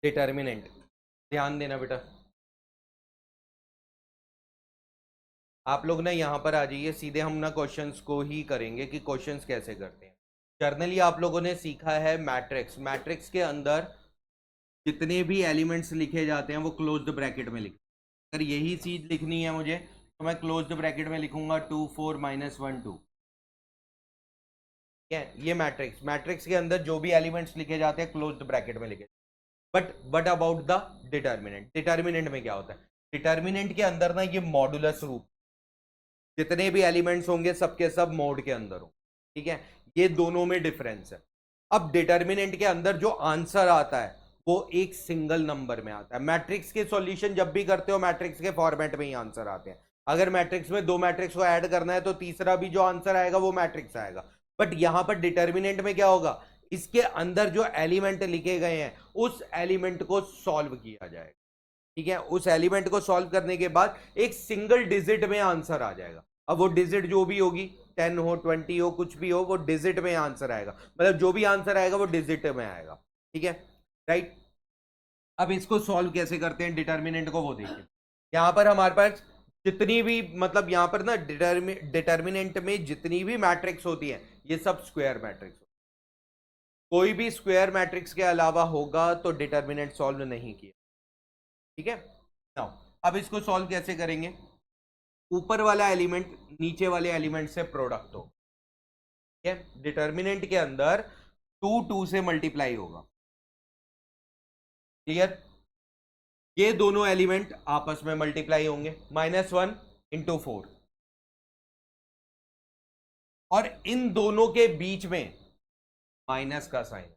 Determinant. ध्यान देना बेटा, आप लोग ना यहाँ पर आ जाइए, सीधे हम ना क्वेश्चंस को ही करेंगे कि क्वेश्चंस कैसे करते हैं। जर्नली आप लोगों ने सीखा है मैट्रिक्स, मैट्रिक्स के अंदर जितने भी एलिमेंट्स लिखे जाते हैं वो क्लोज्ड ब्रैकेट में लिखे। अगर यही चीज लिखनी है मुझे तो मैं क्लोज्ड ब्रैकेट में लिखूंगा 2 4 -1 2। ठीक है, ये मैट्रिक्स, मैट्रिक्स के अंदर जो भी एलिमेंट्स लिखे जाते हैं क्लोज्ड ब्रैकेट में लिखे। But about the determinant, determinant में क्या होता है? डिटर्मिनेंट के अंदर ना ये मॉडुलस रूप, जितने भी एलिमेंट्स होंगे सबके सब मोड के अंदर हो। ठीक है, ये दोनों में डिफरेंस है। अब डिटर्मिनेंट के अंदर जो आंसर आता है वो एक सिंगल नंबर में आता है। मैट्रिक्स के सॉल्यूशन जब भी करते हो मैट्रिक्स के फॉर्मेट में ही आंसर आते हैं। अगर मैट्रिक्स में दो मैट्रिक्स को ऐड करना है तो तीसरा भी जो आंसर आएगा वो मैट्रिक्स आएगा। बट यहां पर डिटर्मिनेंट में क्या होगा, इसके अंदर जो एलिमेंट लिखे गए हैं उस एलिमेंट को सॉल्व किया जाएगा। ठीक है, उस एलिमेंट को सॉल्व करने के बाद एक सिंगल डिजिट में आंसर आ जाएगा। अब वो डिजिट जो भी होगी, 10 हो 20 हो कुछ भी हो, वो डिजिट में आंसर आएगा। मतलब जो भी आंसर आएगा वो डिजिट में आएगा। ठीक है, राइट। अब इसको सॉल्व कैसे करते हैं डिटर्मिनेंट को, वो देखिए। यहां पर हमारे पास जितनी भी, मतलब यहां पर ना डिटर्मिनेंट में जितनी भी मैट्रिक्स होती है ये सब स्क्वायर मैट्रिक्स। कोई भी स्क्वायर मैट्रिक्स के अलावा होगा तो डिटर्मिनेंट सॉल्व नहीं किया। ठीक है, नाउ अब इसको सॉल्व कैसे करेंगे? ऊपर वाला एलिमेंट नीचे वाले एलिमेंट से प्रोडक्ट हो। ठीक है, डिटर्मिनेंट के अंदर 2 2 से मल्टीप्लाई होगा। क्लियर? ये दोनों एलिमेंट आपस में मल्टीप्लाई होंगे, -1 × 4। और इन दोनों के बीच में माइनस का साइन,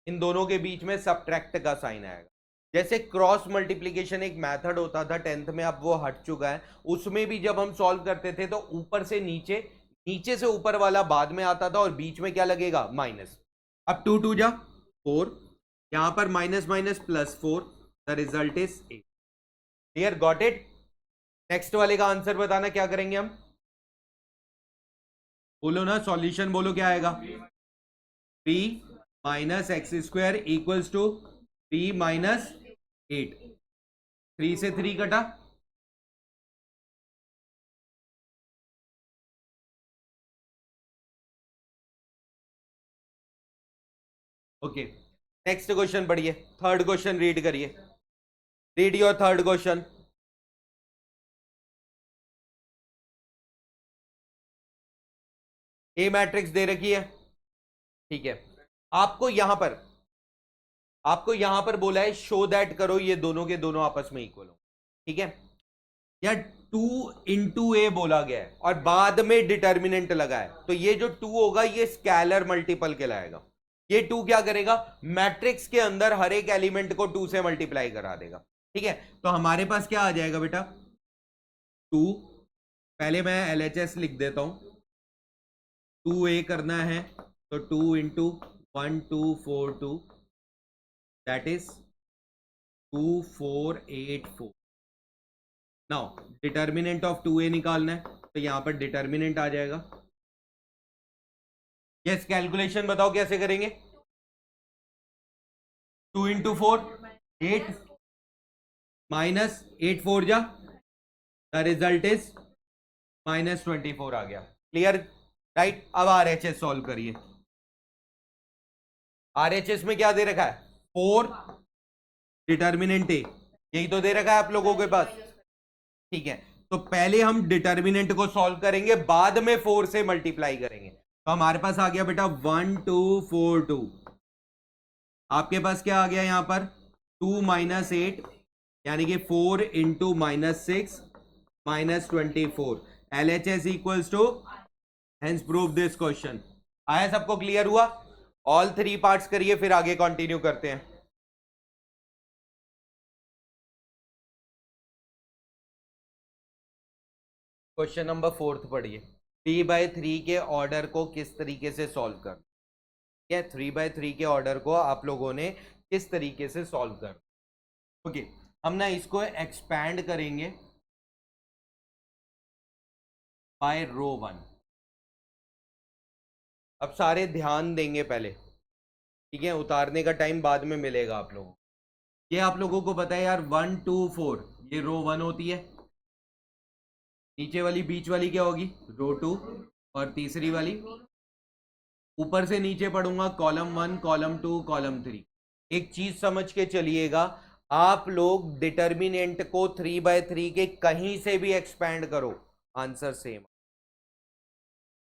इन दोनों के बीच में सब्ट्रैक्ट का साइन आएगा। जैसे क्रॉस मल्टीप्लीकेशन एक मेथड होता था 10th में, अब वो हट चुका है। उसमें भी जब हम सॉल्व करते थे तो ऊपर से नीचे, नीचे से ऊपर वाला बाद में आता था और बीच में क्या लगेगा, माइनस। अब 2 2 जा 4, यहां पर minus minus +4, the result is 8। Clear, got it? Next वाले का आंसर बताना, क्या करेंगे हम? बोलो ना, सॉल्यूशन बोलो, क्या आएगा? 3 - x² = 3 - 8। 3 से 3 कटा, ओके। नेक्स्ट क्वेश्चन पढ़िए, थर्ड क्वेश्चन रीड करिए। Read your third question. A matrix दे रखी है। ठीक है, आपको यहां पर, आपको यहां पर बोला है शो दैट करो ये दोनों के दोनों आपस में इक्वल हो। ठीक है, या 2 × a बोला गया है और बाद में डिटर्मिनेंट लगा है, तो ये जो 2 होगा ये स्केलर मल्टीपल कहलाएगा। ये 2 क्या करेगा, मैट्रिक्स के अंदर हर एक एलिमेंट को 2 से मल्टीप्लाई करा देगा। ठीक है, तो हमारे पास क्या आ जाएगा बेटा, 2, पहले मैं LHS लिख देता हूं। 2a करना है तो 2 × 1 2 4 2, that is 2 4 8 4। Now determinant of 2a निकालना है तो यहां पर डिटर्मिनेंट आ जाएगा। यस, कैलकुलेशन बताओ कैसे करेंगे? 2 × 4 8, -8 4 जा, द रिजल्ट इज -24 आ गया। Clear, right. अब RHS सॉल्व करिए। RHS में क्या दे रखा है, 4, डिटर्मिनेंट ए, यही तो दे रखा है आप लोगों के पास। ठीक है, तो पहले हम डिटर्मिनेंट को सॉल्व करेंगे, बाद में 4 से मल्टीप्लाई करेंगे। तो हमारे पास आ गया बेटा 1 2 4 2। आपके पास क्या आ गया यहां पर, 2 - 8, यानी कि 4 × -6 -24। LHS equals to, hence prove this question. आया, सबको क्लियर हुआ? ऑल 3 पार्ट्स करिए, फिर आगे कंटिन्यू करते हैं। क्वेश्चन नंबर 4 पढ़िए। 3/3 के ऑर्डर को किस तरीके से सॉल्व कर, क्या 3/3 के ऑर्डर को आप लोगों ने किस तरीके से सॉल्व कर। ओके, हम ना इसको एक्सपैंड करेंगे बाय रो 1। अब सारे ध्यान देंगे पहले, ठीक है, उतारने का टाइम बाद में मिलेगा आप लोगों को। ये आप लोगों को पता है यार, 1 2 4 ये रो 1 होती है, नीचे वाली बीच वाली क्या होगी, रो 2, और तीसरी वाली ऊपर से नीचे पढ़ूंगा कॉलम 1 कॉलम 2 कॉलम 3। एक चीज समझ के चलिएगा, आप लोग डिटर्मिनेंट को 3/3 के कहीं से भी एक्सपैंड करो, आंसर सेम।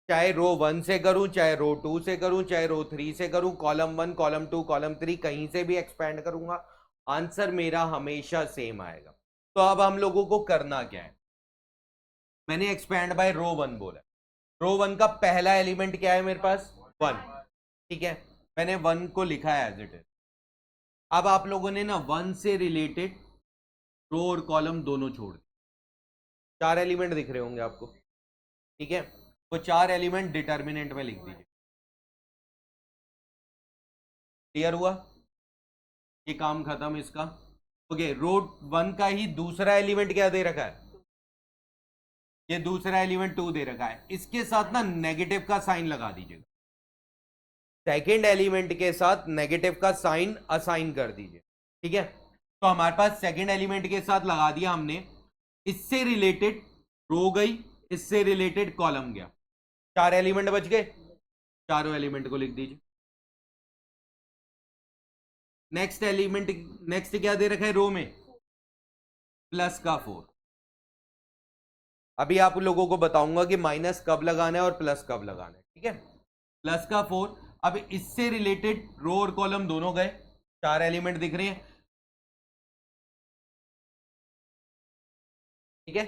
चाहे रो 1 से करूं, चाहे रो 2 से करूं, चाहे रो 3 से करूं, कॉलम 1 कॉलम 2 कॉलम 3 कहीं से भी एक्सपैंड करूंगा, आंसर मेरा हमेशा सेम आएगा। तो अब हम लोगों को करना क्या है, मैंने एक्सपैंड बाय रो 1 बोला, रो 1 का पहला एलिमेंट क्या है मेरे पास, 1, ठीक है, मैंने 1 को लिखा है एज इट इज। अब आप लोगों ने ना 1 से रिलेटेड रो और कॉलम दोनों छोड़ दिए, 4 एलिमेंट दिख रहे होंगे आपको, ठीक है, वो 4 एलिमेंट डिटर्मिनेंट में लिख दीजिए। क्लियर हुआ, ये काम खत्म इसका। ओके, रो 1 का ही दूसरा एलिमेंट क्या दे रखा है, ये दूसरा एलिमेंट 2 दे रखा है, इसके साथ ना नेगेटिव का साइन लगा दीजिएगा, सेकेंड एलिमेंट के साथ नेगेटिव का साइन असाइन कर दीजिए, ठीक है। तो हमारे पास सेकेंड एलिमेंट के साथ लगा दिया हमने, इससे रिलेटेड रो गई, इससे रिलेटेड कॉलम गया, 4 एलिमेंट बच गए, चारों एलिमेंट को लिख दीजिए। नेक्स्ट एलिमेंट, नेक्स्ट क्या दे रखा है रो में, प्लस का 4। अभी आप लोगों को बताऊंगा कि माइनस कब लगाना है और प्लस कब लगाना है, ठीक है, प्लस का 4। अब इससे रिलेटेड रो और कॉलम दोनों गए, 4 एलिमेंट दिख रहे हैं, ठीक है।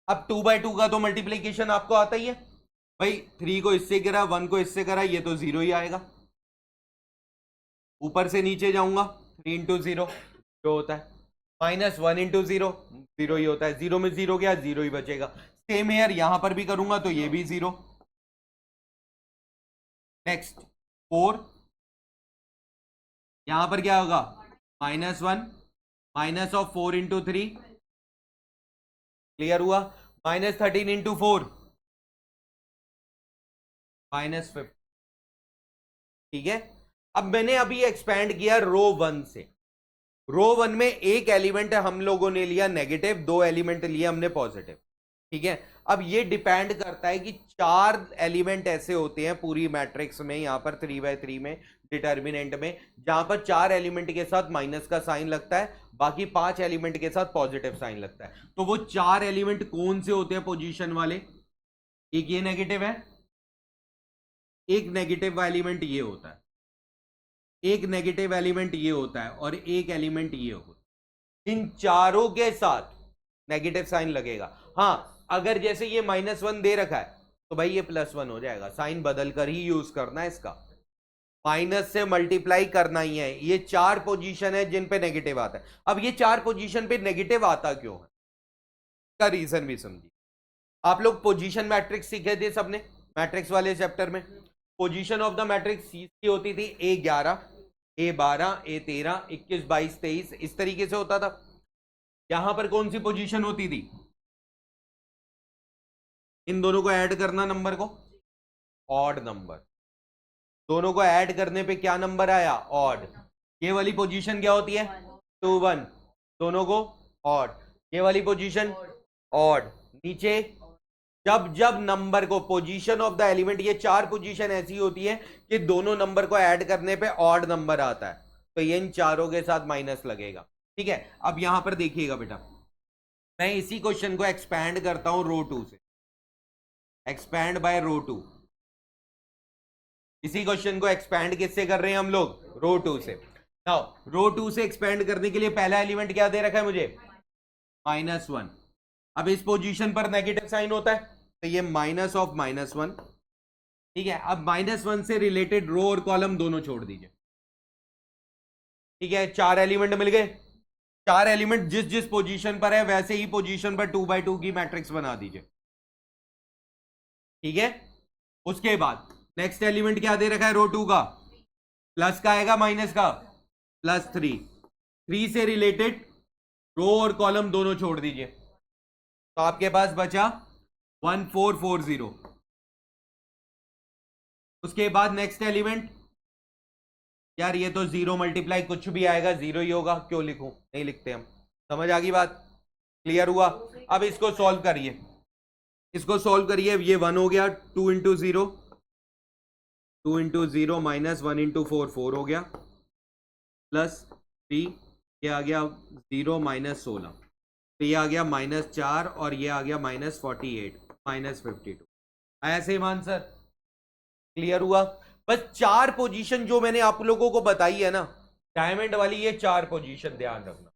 अब 2/2 का तो मल्टीप्लीकेशन आपको आता ही है भाई, 3 को इससे करा, 1 को इससे करा, ये तो 0 ही आएगा। ऊपर से नीचे जाऊंगा, 3 इंटू 0 जो होता है, माइनस 1 इंटू 0 0 ही होता है, 0 में 0 गया, 0 ही बचेगा। सेम हेयर यहां पर भी करूंगा तो ये भी 0। नेक्स्ट 4, यहां पर क्या होगा, -1, माइनस ऑफ 4 इंटू 3, क्लियर हुआ, -13 इंटू 4, -15, ठीक है। अब मैंने अभी एक्सपैंड किया रो 1 से, रो 1 में एक एलिमेंट हम लोगों ने लिया नेगेटिव, 2 एलिमेंट लिए हमने पॉजिटिव, ठीक है। अब ये डिपेंड करता है कि 4 एलिमेंट ऐसे होते हैं पूरी मैट्रिक्स में, यहां पर 3/3 में डिटर्मिनेंट में, जहां पर 4 एलिमेंट के साथ माइनस का साइन लगता है, बाकी 5 एलिमेंट के साथ पॉजिटिव साइन लगता है। तो वो 4 एलिमेंट कौन से होते हैं पोजीशन वाले, एक ये नेगेटिव है, एक नेगेटिव एलिमेंट ये होता है, एक नेगेटिव एलिमेंट ये होता है, और एक एलिमेंट ये होता है। इन चारों के साथ नेगेटिव साइन लगेगा। हाँ, अगर जैसे ये -1 दे रखा है तो भाई ये +1 हो जाएगा, साइन बदल कर ही यूज करना है इसका, माइनस से मल्टीप्लाई करना ही है। ये 4 पोजीशन है जिन पे नेगेटिव आता है। अब ये 4 पोजीशन पे नेगेटिव आता क्यों है, का रीजन भी समझिए। आप लोग पोजीशन मैट्रिक्स सीखे थे सबने मैट्रिक्स वाले चैप्टर में, पोजीशन ऑफ द मैट्रिक्स की होती थी A11 A12 A13 21 22 23, इस तरीके से होता था। यहां पर कौन सी पोजीशन होती थी, इन दोनों को ऐड करना नंबर को, ऑड नंबर, दोनों को ऐड करने पे क्या नंबर आया, ऑड। ये वाली पोजीशन क्या होती है, 2 1, दोनों को ऑड, ये वाली पोजीशन ऑड। नीचे जब जब नंबर को, पोजीशन ऑफ द एलिमेंट, ये 4 पोजीशन ऐसी होती है कि दोनों नंबर को ऐड करने पे ऑड नंबर आता है, तो ये इन चारों के साथ माइनस लगेगा, ठीक है। अब यहां पर देखिएगा बेटा, मैं इसी क्वेश्चन को एक्सपैंड करता हूं रो 2 से, एक्सपैंड बाय रो 2, इसी क्वेश्चन को एक्सपैंड किससे कर रहे हैं हम लोग, रो 2 से। नाउ रो 2 से एक्सपैंड करने के लिए पहला एलिमेंट क्या दे रखा है मुझे, -1। अब इस पोजीशन पर नेगेटिव साइन होता है तो ये माइनस ऑफ -1, ठीक है। अब -1 से रिलेटेड रो और कॉलम दोनों छोड़ दीजिए, ठीक है। 4 एलिमेंट मिल गए, 4 एलिमेंट जिस जिस पोजीशन पर है वैसे ही पोजीशन पर 2/2 की मैट्रिक्स बना दीजिए, ठीक है। उसके बाद नेक्स्ट एलिमेंट क्या दे रखा है रो 2 का, प्लस का आएगा माइनस का, +3, 3 से रिलेटेड रो और कॉलम दोनों छोड़ दीजिए, तो आपके पास बचा 1440। उसके बाद नेक्स्ट एलिमेंट यार ये तो 0 मल्टीप्लाई कुछ भी आएगा 0 ही होगा, क्यों लिखूं, नहीं लिखते हम। समझ आ गई बात, क्लियर हुआ। अब इसको सॉल्व करिए, इसको सॉल्व करिए। ये 1 हो गया, 2 इंटू 0, 2 इंटू 0 माइनस 1 इंटू 4, 4 हो गया, प्लस 3, ये आ गया 0 माइनस 16, तो ये आ गया -4 और ये आ गया -48 -52। आया सेम आंसर, क्लियर हुआ। बस 4 पोजीशन जो मैंने आप लोगों को बताई है ना डायमंड वाली, ये 4 पोजीशन ध्यान रखना।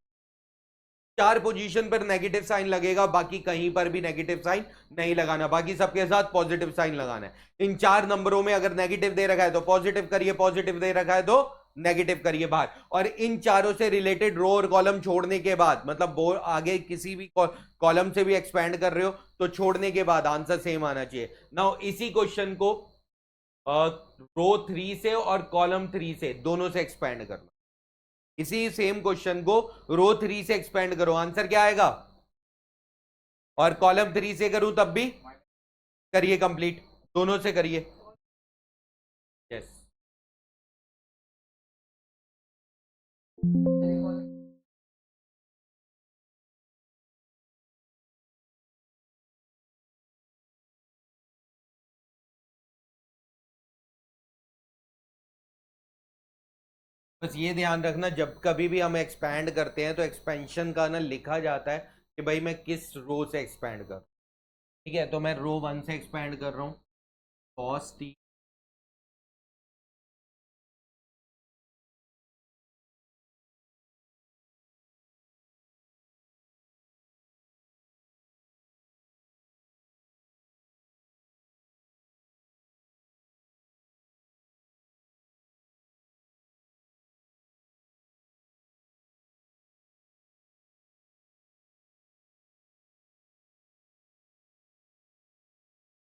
4 पोजीशन पर नेगेटिव साइन लगेगा, बाकी कहीं पर भी नेगेटिव साइन नहीं लगाना, बाकी सबके साथ पॉजिटिव साइन लगाना है। इन 4 नंबरों में अगर नेगेटिव दे रखा है तो पॉजिटिव करिए, पॉजिटिव दे रखा है तो नेगेटिव करिए बाहर। और इन चारों से रिलेटेड रो और कॉलम छोड़ने के बाद, मतलब आगे किसी भी कॉलम से भी एक्सपैंड कर रहे हो तो छोड़ने के बाद आंसर सेम आना चाहिए। नाउ इसी क्वेश्चन को रो 3 से और कॉलम 3 से दोनों से एक्सपैंड करना। इसी सेम क्वेश्चन को रो 3 से एक्सपेंड करो, आंसर क्या आएगा, और कॉलम 3 से करूं तब भी करिए कंप्लीट, दोनों से करिए। यस बस ये ध्यान रखना, जब कभी भी हम एक्सपैंड करते हैं तो एक्सपेंशन का ना लिखा जाता है कि भाई मैं किस रो से एक्सपैंड कर, ठीक है। तो मैं रो 1 से एक्सपैंड कर रहा हूं, कॉस टी,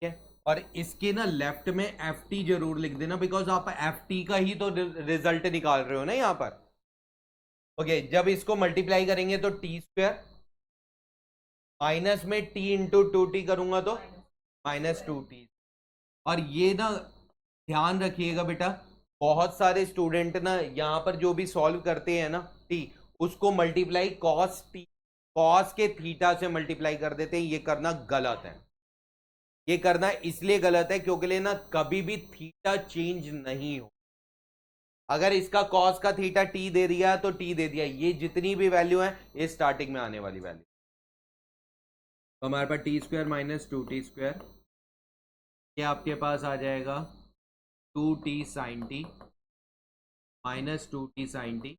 ठीक है। और इसके ना लेफ्ट में एफ टी जरूर लिख देना, बिकॉज आप एफ टी का ही तो रिजल्ट निकाल रहे हो ना यहाँ पर। ओके जब इसको मल्टीप्लाई करेंगे तो टी स्क्वायर, माइनस में टी इंटू 2t करूंगा तो -2t। और ये ना ध्यान रखिएगा बेटा, बहुत सारे स्टूडेंट ना यहाँ पर जो भी सॉल्व करते हैं ना टी, उसको मल्टीप्लाई कॉस टी, कॉस के थीटा से मल्टीप्लाई कर देते हैं। ये करना गलत है, ये करना इसलिए गलत है क्योंकि ना कभी भी थीटा चेंज नहीं हो। अगर इसका कॉस का थीटा टी दे दिया तो टी दे दिया, ये जितनी भी वैल्यू है ये स्टार्टिंग में आने वाली वैल्यू। तो हमारे पास t square minus 2t square, ये आपके पास आ जाएगा 2t sine t minus 2t sine t,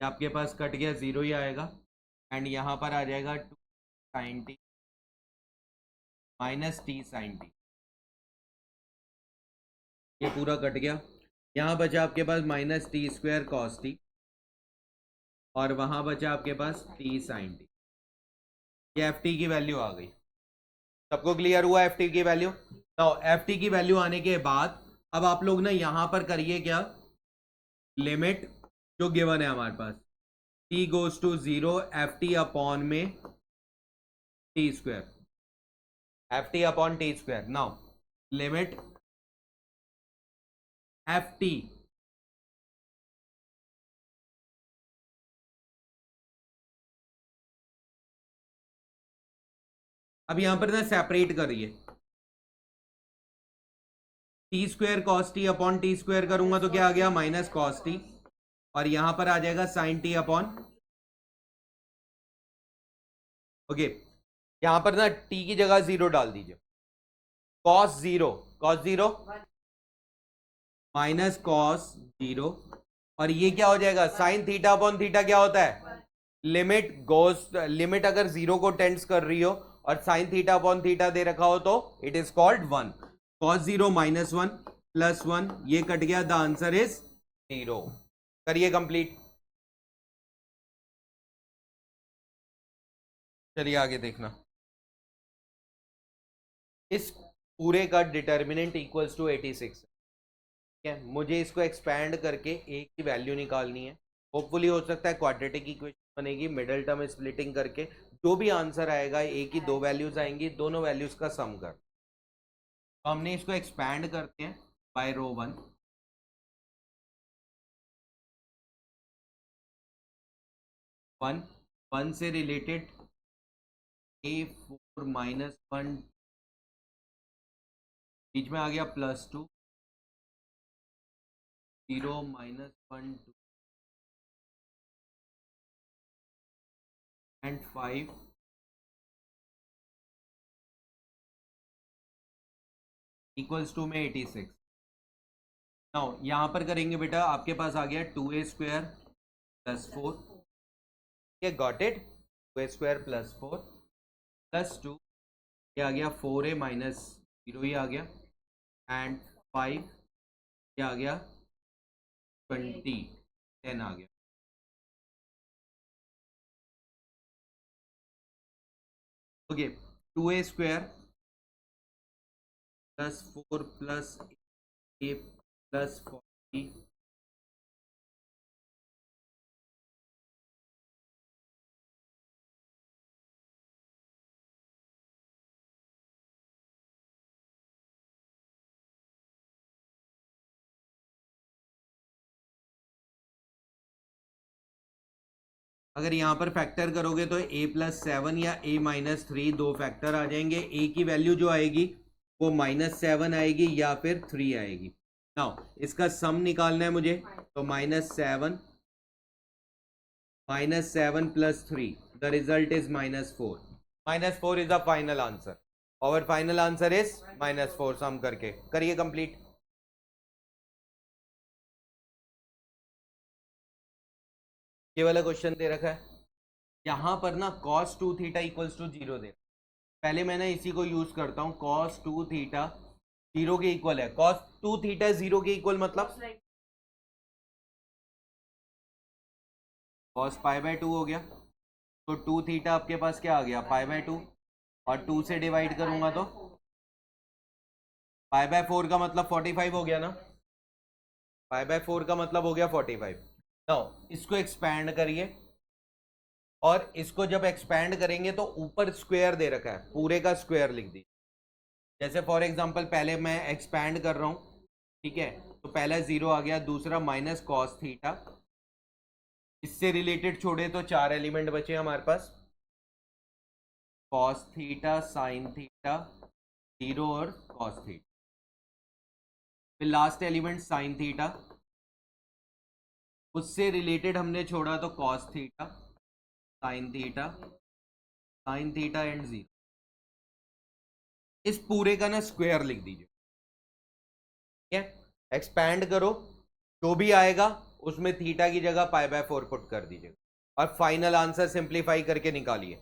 आपके पास कट गया 0 ही आएगा, एंड यहाँ पर आ जाएगा 2 sine t minus t sine t, ये पूरा कट गया। यहाँ बचा आपके पास minus t square cos t, और वहाँ बचा आपके पास टी साइन टी। ये एफ टी की वैल्यू आ गई, सबको क्लियर हुआ एफ टी की वैल्यू। तो एफ टी की वैल्यू आने के बाद अब आप लोग ना यहाँ पर करिए क्या, लिमिट जो गिवन है हमारे पास, t goes to 0 f t upon में t square, f t upon t square. Now limit f t, अब यहां पर ना सेपरेट करिए, t square cos t upon t square करूंगा तो क्या आ गया माइनस कॉस टी, और यहां पर आ जाएगा साइन टी अपॉन, ओके यहां पर ना टी की जगह 0 डाल दीजिए, कॉस 0, कॉस 0 माइनस कॉस 0, और ये क्या हो जाएगा साइन थीटा अपॉन थीटा, क्या होता है लिमिट गोस, लिमिट अगर 0 को टेंड्स कर रही हो और साइन थीटा अपॉन थीटा दे रखा हो तो it is called 1। Cos 0 -1 plus 1, ये कट गया, द आंसर इज 0। करिए कंप्लीट, चलिए आगे देखना। इस पूरे का डिटर्मिनेंट इक्वल्स टू 86, ठीक है। मुझे इसको एक्सपैंड करके ए की वैल्यू निकालनी है, होपफुली हो सकता है क्वाड्रेटिक इक्वेशन बनेगी, मिडल टर्म स्प्लिटिंग करके जो भी आंसर आएगा, ए की 2 वैल्यूज आएंगी, दोनों वैल्यूज का सम कर, तो हमने इसको एक्सपैंड करते हैं बाय रो 1, 1 1 से रिलेटेड a4 -1 बीच में आ गया +2 0 -1 2 एंड 5 इक्वल्स टू में 86। नाउ यहाँ पर करेंगे बेटा, आपके पास आ गया 2a² + 4, ये गॉट इट, 2a² + 4 + 2, ये आ गया 4a -0, ये आ गया, एंड 5 ये आ गया 20 10 आ गया। ओके, 2a² + 4 + a + 40 अगर यहाँ पर फैक्टर करोगे तो a +7 या a -3 दो फैक्टर आ जाएंगे। a की वैल्यू जो आएगी वो -7 आएगी या फिर 3 आएगी। नाउ इसका सम निकालना है मुझे, तो -7 + 3, the result is -4। -4 is the final answer, और फाइनल आंसर इज -4। सम करके करिए कंप्लीट। ये वाला क्वेश्चन दे रखा है, यहां पर ना cos 2 थीटा इक्वल्स टू 0 दे। पहले मैं ना इसी को यूज करता हूं, cos 2 थीटा 0 के इक्वल है। cos 2 थीटा 0 के इक्वल मतलब cos π/2 हो गया, तो 2 थीटा आपके पास क्या आ गया, π/2, और 2 से डिवाइड करूंगा तो π/4 का मतलब 45 हो गया ना, π/4 का मतलब हो गया 45। नाउ इसको एक्सपैंड करिए, और इसको जब एक्सपैंड करेंगे तो ऊपर स्क्वायर दे रखा है, पूरे का स्क्वायर लिख दीजिए। जैसे फॉर एग्जांपल पहले मैं एक्सपैंड कर रहा हूं, ठीक है, तो पहला 0 आ गया, दूसरा -cos थीटा, इससे रिलेटेड छोड़े तो 4 एलिमेंट बचे हमारे पास, cos थीटा, sin थीटा, 0 और cos थीटा। फिर लास्ट एलिमेंट sin थीटा, उससे रिलेटेड हमने छोड़ा तो cos theta, sin theta and 0। इस पूरे का ना स्क्वायर लिख दीजिए, ठीक है। एक्सपैंड करो, जो भी आएगा उसमें थीटा की जगह π/4 पुट कर दीजिएगा, और फाइनल आंसर सिंप्लीफाई करके निकालिए।